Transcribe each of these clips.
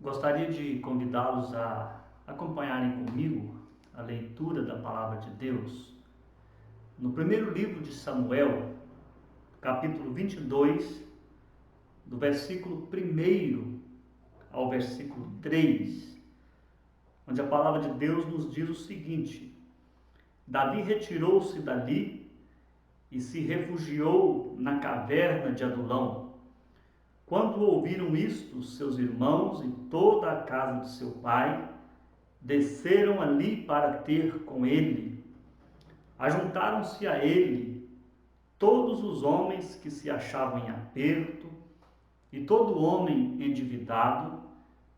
Gostaria de convidá-los a acompanharem comigo a leitura da Palavra de Deus no primeiro livro de Samuel, capítulo 22, do versículo 1 ao versículo 3, onde a Palavra de Deus nos diz o seguinte: Davi retirou-se dali e se refugiou na caverna de Adulão. Quando ouviram isto, seus irmãos e toda a casa de seu pai desceram ali para ter com ele. Ajuntaram-se a ele todos os homens que se achavam em aperto, e todo homem endividado,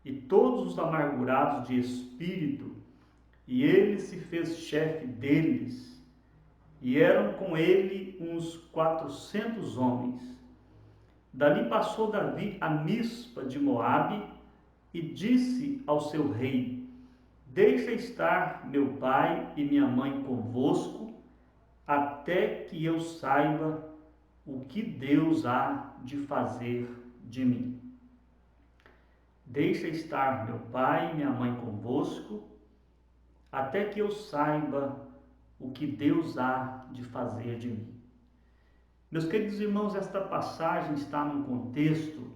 e todos os amargurados de espírito, e ele se fez chefe deles, e eram com ele uns 400 homens. Dali passou Davi a Mispa de Moabe e disse ao seu rei: Deixa estar meu pai e minha mãe convosco, até que eu saiba o que Deus há de fazer de mim. Deixa estar meu pai e minha mãe convosco, até que eu saiba o que Deus há de fazer de mim. Meus queridos irmãos, esta passagem está num contexto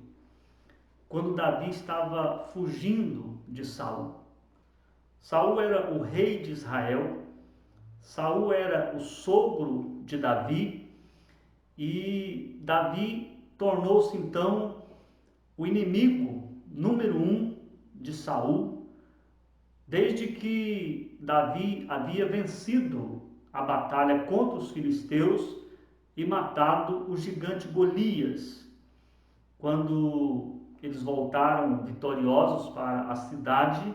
quando Davi estava fugindo de Saul. Saul era o rei de Israel, Saul era o sogro de Davi, e Davi tornou-se então o inimigo número 1 de Saul, desde que Davi havia vencido a batalha contra os filisteus e matado o gigante Golias. Quando eles voltaram vitoriosos para a cidade,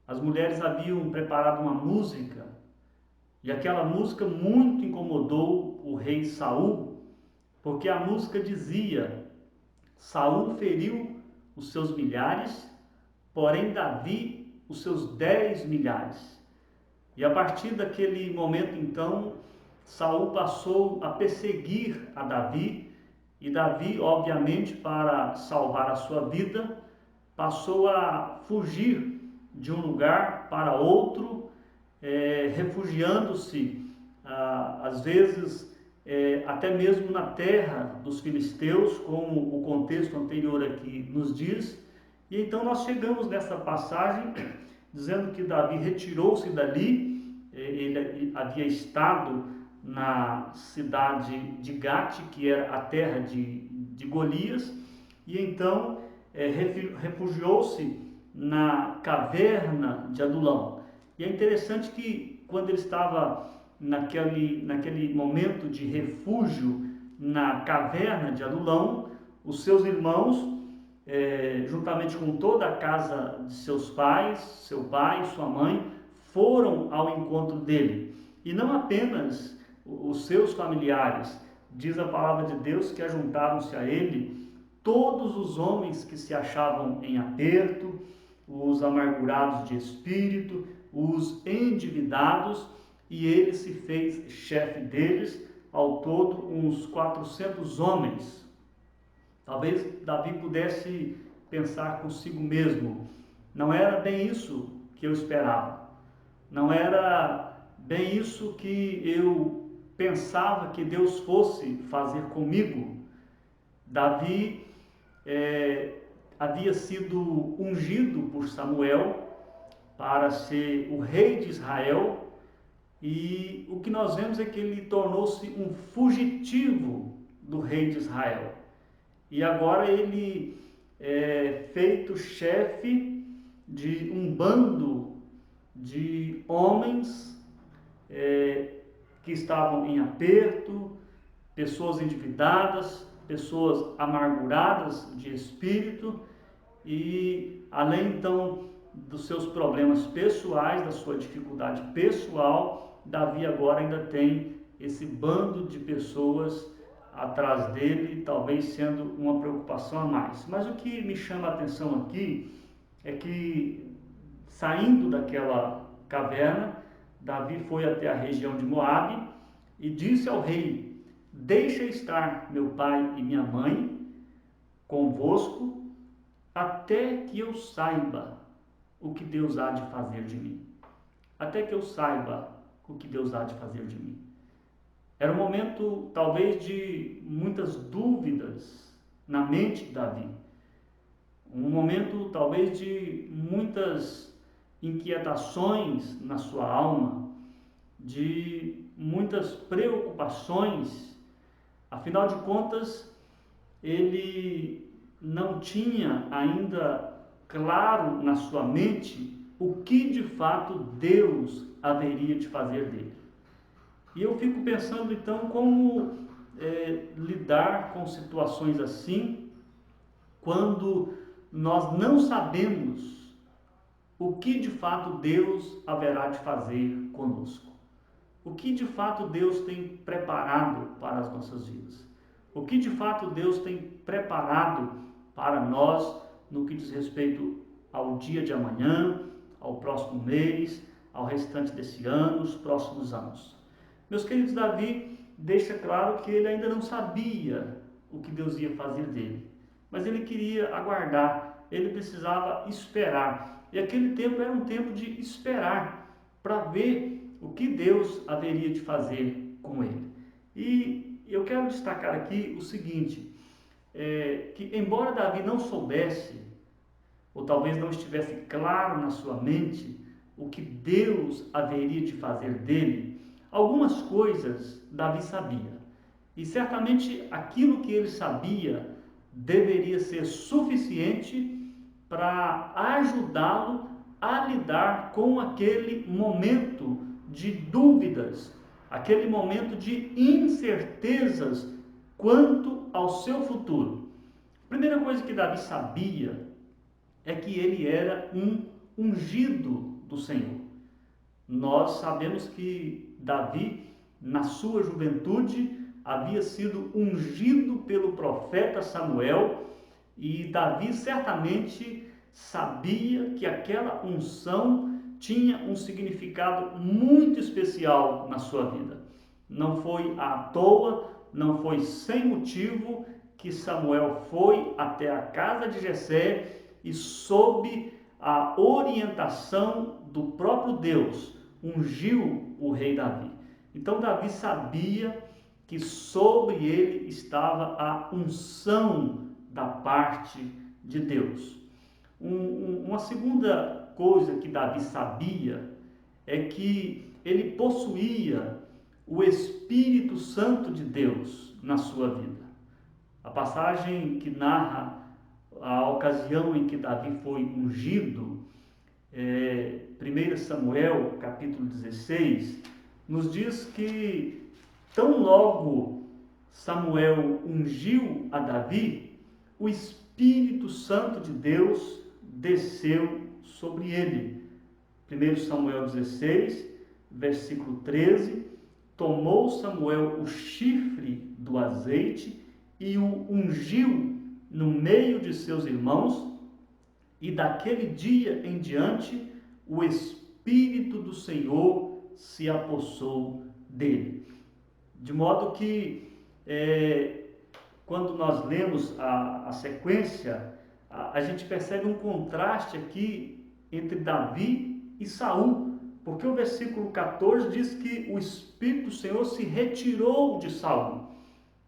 as mulheres haviam preparado uma música, e aquela música muito incomodou o rei Saul, porque a música dizia: Saul feriu os seus milhares, porém Davi os seus 10 milhares. E a partir daquele momento então, Saul passou a perseguir a Davi, e Davi, obviamente, para salvar a sua vida, passou a fugir de um lugar para outro, refugiando-se, às vezes, até mesmo na terra dos filisteus, como o contexto anterior aqui nos diz. E então nós chegamos nessa passagem dizendo que Davi retirou-se dali. Ele havia estado na cidade de Gate, que era a terra de Golias, e então refugiou-se na caverna de Adulão. E é interessante que quando ele estava naquele momento de refúgio na caverna de Adulão, os seus irmãos, juntamente com toda a casa de seus pais, seu pai e sua mãe, foram ao encontro dele. E não apenas os seus familiares, diz a palavra de Deus que ajuntaram-se a ele todos os homens que se achavam em aperto, os amargurados de espírito, os endividados, e ele se fez chefe deles, ao todo uns 400 homens. Talvez Davi pudesse pensar consigo mesmo: não era bem isso que eu esperava, não era bem isso que eu pensava que Deus fosse fazer comigo. Davi havia sido ungido por Samuel para ser o rei de Israel, e o que nós vemos é que ele tornou-se um fugitivo do rei de Israel. E agora ele é feito chefe de um bando de homens que estavam em aperto, pessoas endividadas, pessoas amarguradas de espírito, e além então dos seus problemas pessoais, da sua dificuldade pessoal, Davi agora ainda tem esse bando de pessoas atrás dele, talvez sendo uma preocupação a mais. Mas o que me chama a atenção aqui é que, saindo daquela caverna, Davi foi até a região de Moabe e disse ao rei: Deixa estar meu pai e minha mãe convosco, até que eu saiba o que Deus há de fazer de mim. Até que eu saiba o que Deus há de fazer de mim. Era um momento, talvez, de muitas dúvidas na mente de Davi. Um momento, talvez, de muitas inquietações na sua alma, de muitas preocupações. Afinal de contas, ele não tinha ainda claro na sua mente o que de fato Deus haveria de fazer dele. E eu fico pensando então como lidar com situações assim, quando nós não sabemos o que de fato Deus haverá de fazer conosco. O que de fato Deus tem preparado para as nossas vidas. O que de fato Deus tem preparado para nós no que diz respeito ao dia de amanhã, ao próximo mês, ao restante desse ano, os próximos anos. Meus queridos, Davi deixa claro que ele ainda não sabia o que Deus ia fazer dele, mas ele queria aguardar, ele precisava esperar. E aquele tempo era um tempo de esperar para ver o que Deus haveria de fazer com ele. E eu quero destacar aqui o seguinte, que embora Davi não soubesse, ou talvez não estivesse claro na sua mente, o que Deus haveria de fazer dele, algumas coisas Davi sabia. E certamente aquilo que ele sabia deveria ser suficiente para ajudá-lo a lidar com aquele momento de dúvidas, aquele momento de incertezas quanto ao seu futuro. A primeira coisa que Davi sabia é que ele era um ungido do Senhor. Nós sabemos que Davi, na sua juventude, havia sido ungido pelo profeta Samuel, e Davi certamente sabia que aquela unção tinha um significado muito especial na sua vida. Não foi à toa, não foi sem motivo que Samuel foi até a casa de Jessé e, sob a orientação do próprio Deus, ungiu o rei Davi. Então Davi sabia que sobre ele estava a unção da parte de Deus. Uma segunda coisa que Davi sabia é que ele possuía o Espírito Santo de Deus na sua vida. A passagem que narra a ocasião em que Davi foi ungido, 1 Samuel capítulo 16, nos diz que tão logo Samuel ungiu a Davi, o Espírito Santo de Deus desceu sobre ele. 1 Samuel 16, versículo 13, tomou Samuel o chifre do azeite e o ungiu no meio de seus irmãos, e daquele dia em diante o Espírito do Senhor se apossou dele. De modo que, quando nós lemos a sequência, a gente percebe um contraste aqui entre Davi e Saul, porque o versículo 14 diz que o Espírito do Senhor se retirou de Saul.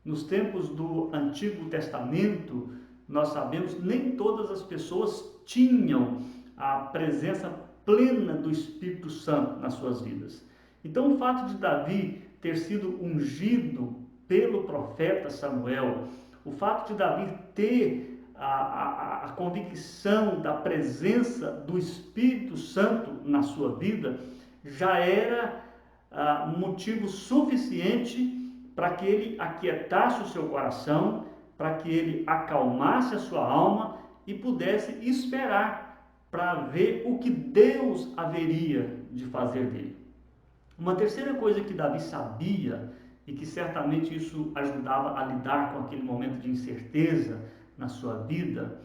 Nos tempos do Antigo Testamento, nós sabemos, nem todas as pessoas tinham a presença plena do Espírito Santo nas suas vidas. Então, o fato de Davi ter sido ungido pelo profeta Samuel, o fato de Davi ter a convicção da presença do Espírito Santo na sua vida, já era motivo suficiente para que ele aquietasse o seu coração, para que ele acalmasse a sua alma e pudesse esperar para ver o que Deus haveria de fazer dele. Uma terceira coisa que Davi sabia, e que certamente isso ajudava a lidar com aquele momento de incerteza na sua vida,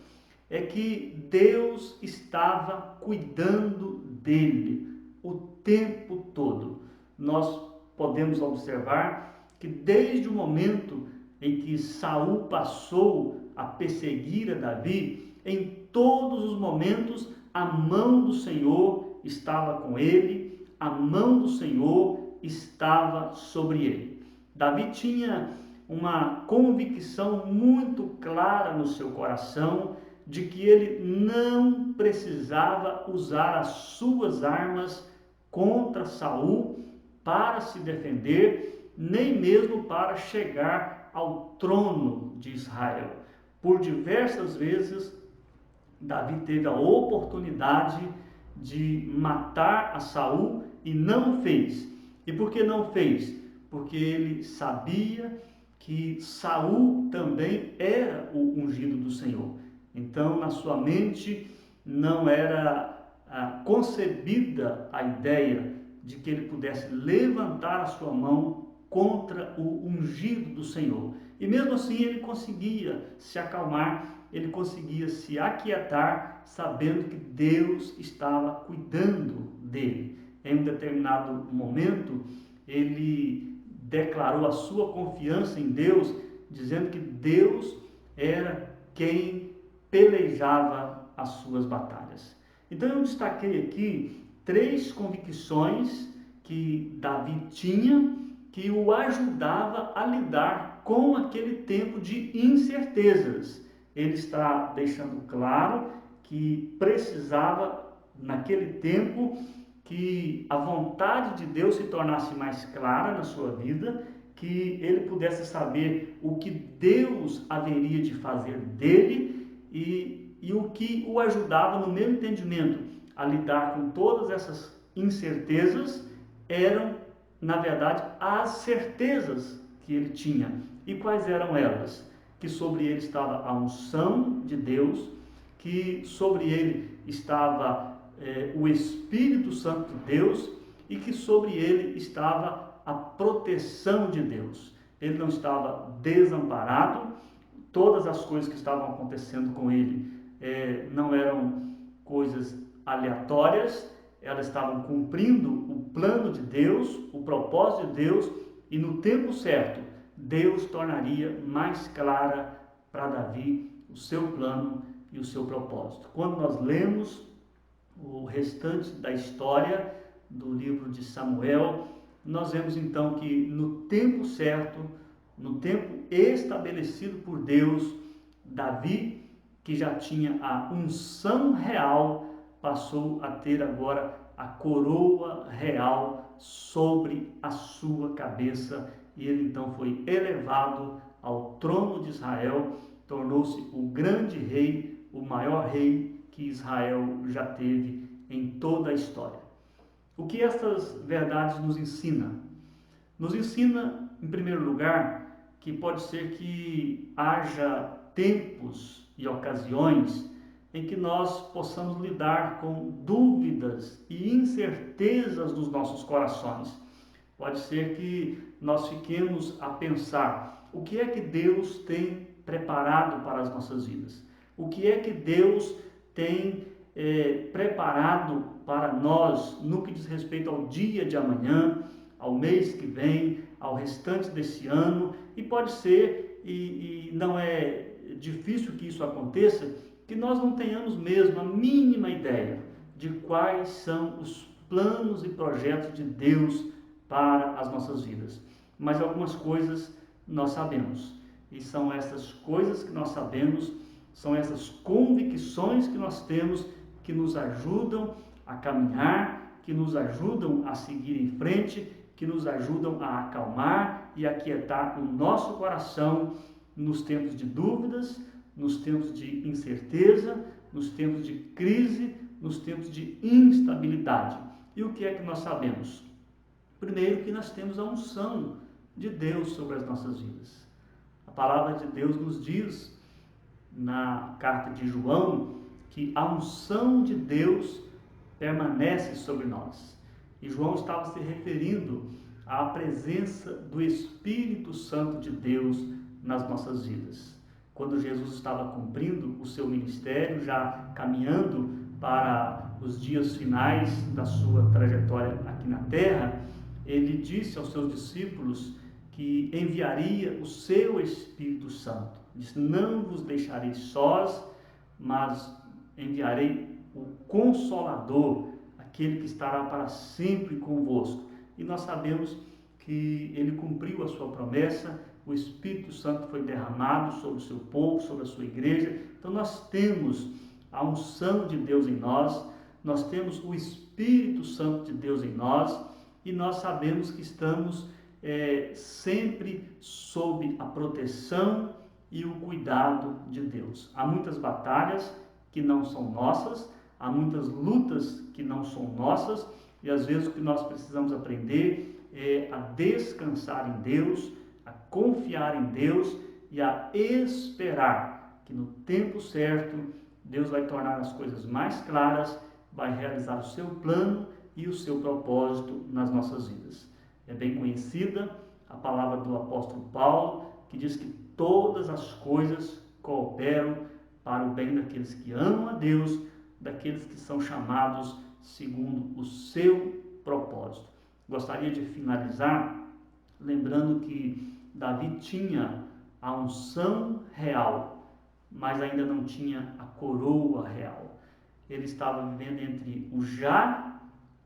é que Deus estava cuidando dele o tempo todo. Nós podemos observar que desde o momento em que Saul passou a perseguir a Davi, em todos os momentos a mão do Senhor estava com ele, a mão do Senhor estava sobre ele. Davi tinha uma convicção muito clara no seu coração de que ele não precisava usar as suas armas contra Saul para se defender, nem mesmo para chegar ao trono de Israel. Por diversas vezes, Davi teve a oportunidade de matar a Saul e não fez. E por que não fez? Porque ele sabia que Saul também era o ungido do Senhor. Então, na sua mente não era concebida a ideia de que ele pudesse levantar a sua mão contra o ungido do Senhor. E mesmo assim ele conseguia se acalmar, ele conseguia se aquietar, sabendo que Deus estava cuidando dele. Em um determinado momento, ele declarou a sua confiança em Deus, dizendo que Deus era quem pelejava as suas batalhas. Então eu destaquei aqui 3 convicções que Davi tinha, que o ajudava a lidar com aquele tempo de incertezas. Ele está deixando claro que precisava, naquele tempo, que a vontade de Deus se tornasse mais clara na sua vida, que ele pudesse saber o que Deus haveria de fazer dele e o que o ajudava, no meu entendimento, a lidar com todas essas incertezas eram, na verdade, as certezas que ele tinha. E quais eram elas? Que sobre ele estava a unção de Deus, que sobre ele estava o Espírito Santo de Deus e que sobre ele estava a proteção de Deus. Ele não estava desamparado, todas as coisas que estavam acontecendo com ele não eram coisas aleatórias, elas estavam cumprindo o plano de Deus, o propósito de Deus, e no tempo certo, Deus tornaria mais clara para Davi o seu plano e o seu propósito. Quando nós lemos o restante da história do livro de Samuel, nós vemos então que no tempo certo, no tempo estabelecido por Deus, Davi, que já tinha a unção real, passou a ter agora a coroa real sobre a sua cabeça, e ele então foi elevado ao trono de Israel, tornou-se o grande rei, o maior rei que Israel já teve em toda a história. O que estas verdades nos ensinam? Nos ensina, em primeiro lugar, que pode ser que haja tempos e ocasiões em que nós possamos lidar com dúvidas e incertezas dos nossos corações. Pode ser que nós fiquemos a pensar: o que é que Deus tem preparado para as nossas vidas? O que é que Deus tem preparado para nós no que diz respeito ao dia de amanhã, ao mês que vem, ao restante desse ano? E pode ser, e não é difícil que isso aconteça, que nós não tenhamos mesmo a mínima ideia de quais são os planos e projetos de Deus para as nossas vidas. Mas algumas coisas nós sabemos, e são essas coisas que nós sabemos, são essas convicções que nós temos que nos ajudam a caminhar, que nos ajudam a seguir em frente, que nos ajudam a acalmar e aquietar o nosso coração nos tempos de dúvidas, nos tempos de incerteza, nos tempos de crise, nos tempos de instabilidade. E o que é que nós sabemos? Primeiro, que nós temos a unção de Deus sobre as nossas vidas. A palavra de Deus nos diz, na carta de João, que a unção de Deus permanece sobre nós. E João estava se referindo à presença do Espírito Santo de Deus nas nossas vidas. Quando Jesus estava cumprindo o seu ministério, já caminhando para os dias finais da sua trajetória aqui na terra, ele disse aos seus discípulos que enviaria o seu Espírito Santo. Disse: não vos deixarei sós, mas enviarei o Consolador, aquele que estará para sempre convosco. E nós sabemos que ele cumpriu a sua promessa, o Espírito Santo foi derramado sobre o seu povo, sobre a sua igreja. Então nós temos a unção de Deus em nós temos o Espírito Santo de Deus em nós, e nós sabemos que estamos sempre sob a proteção e o cuidado de Deus. Há muitas batalhas que não são nossas, há muitas lutas que não são nossas, e às vezes o que nós precisamos aprender é a descansar em Deus, a confiar em Deus e a esperar que no tempo certo Deus vai tornar as coisas mais claras, vai realizar o seu plano e o seu propósito nas nossas vidas. É bem conhecida a palavra do apóstolo Paulo, que diz que todas as coisas cooperam para o bem daqueles que amam a Deus, daqueles que são chamados segundo o seu propósito. Gostaria de finalizar lembrando que Davi tinha a unção real, mas ainda não tinha a coroa real. Ele estava vivendo entre o já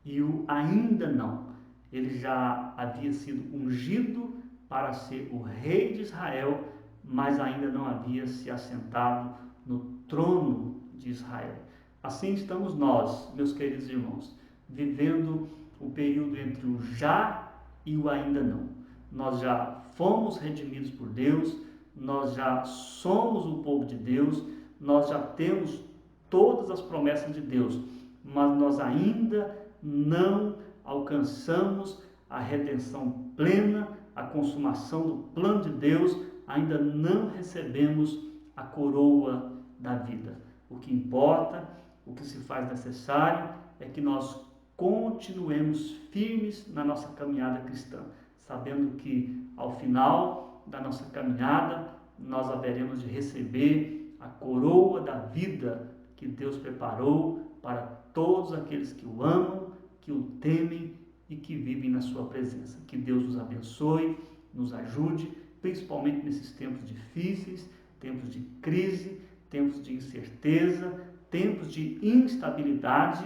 e o ainda não. Ele já havia sido ungido para ser o rei de Israel, mas ainda não havia se assentado no trono de Israel. Assim estamos nós, meus queridos irmãos, vivendo o período entre o já e o ainda não. Nós já fomos redimidos por Deus, nós já somos o povo de Deus, nós já temos todas as promessas de Deus, mas nós ainda não alcançamos a redenção plena, a consumação do plano de Deus, ainda não recebemos a coroa da vida. O que importa, o que se faz necessário é que nós continuemos firmes na nossa caminhada cristã, sabendo que ao final da nossa caminhada nós haveremos de receber a coroa da vida que Deus preparou para todos aqueles que o amam, que o temem e que vivem na sua presença. Que Deus nos abençoe, nos ajude, principalmente nesses tempos difíceis, tempos de crise, tempos de incerteza, tempos de instabilidade,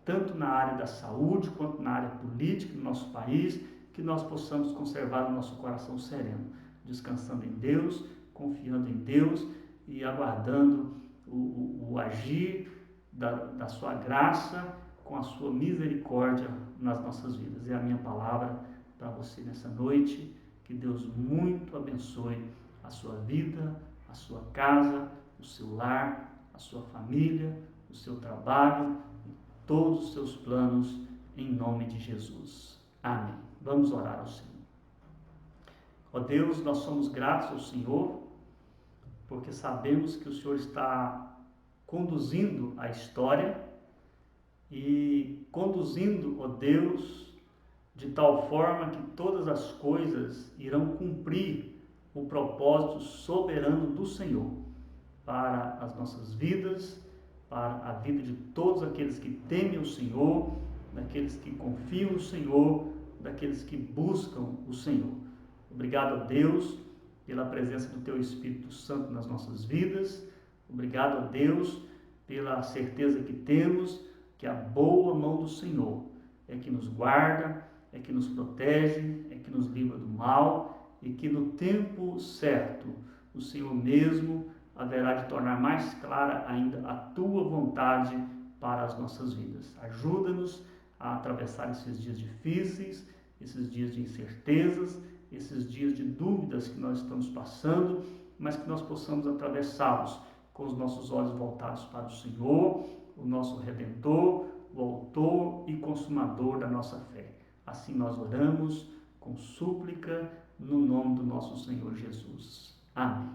tanto na área da saúde quanto na área política do nosso país, que nós possamos conservar o nosso coração sereno, descansando em Deus, confiando em Deus e aguardando o agir da sua graça com a sua misericórdia nas nossas vidas. É a minha palavra para você nessa noite. Que Deus muito abençoe a sua vida, a sua casa, o seu lar, a sua família, o seu trabalho e todos os seus planos, em nome de Jesus. Amém. Vamos orar ao Senhor. Ó Deus, nós somos gratos ao Senhor, porque sabemos que o Senhor está conduzindo a história e conduzindo, ó Deus, de tal forma que todas as coisas irão cumprir o propósito soberano do Senhor para as nossas vidas, para a vida de todos aqueles que temem o Senhor, daqueles que confiam no Senhor, daqueles que buscam o Senhor. Obrigado a Deus pela presença do Teu Espírito Santo nas nossas vidas. Obrigado a Deus pela certeza que temos que a boa mão do Senhor é que nos guarda, é que nos protege, é que nos livra do mal e que no tempo certo o Senhor mesmo haverá de tornar mais clara ainda a Tua vontade para as nossas vidas. Ajuda-nos a atravessar esses dias difíceis, esses dias de incertezas, esses dias de dúvidas que nós estamos passando, mas que nós possamos atravessá-los com os nossos olhos voltados para o Senhor, o nosso Redentor, o Autor e Consumador da nossa fé. Assim nós oramos com súplica no nome do nosso Senhor Jesus. Amém.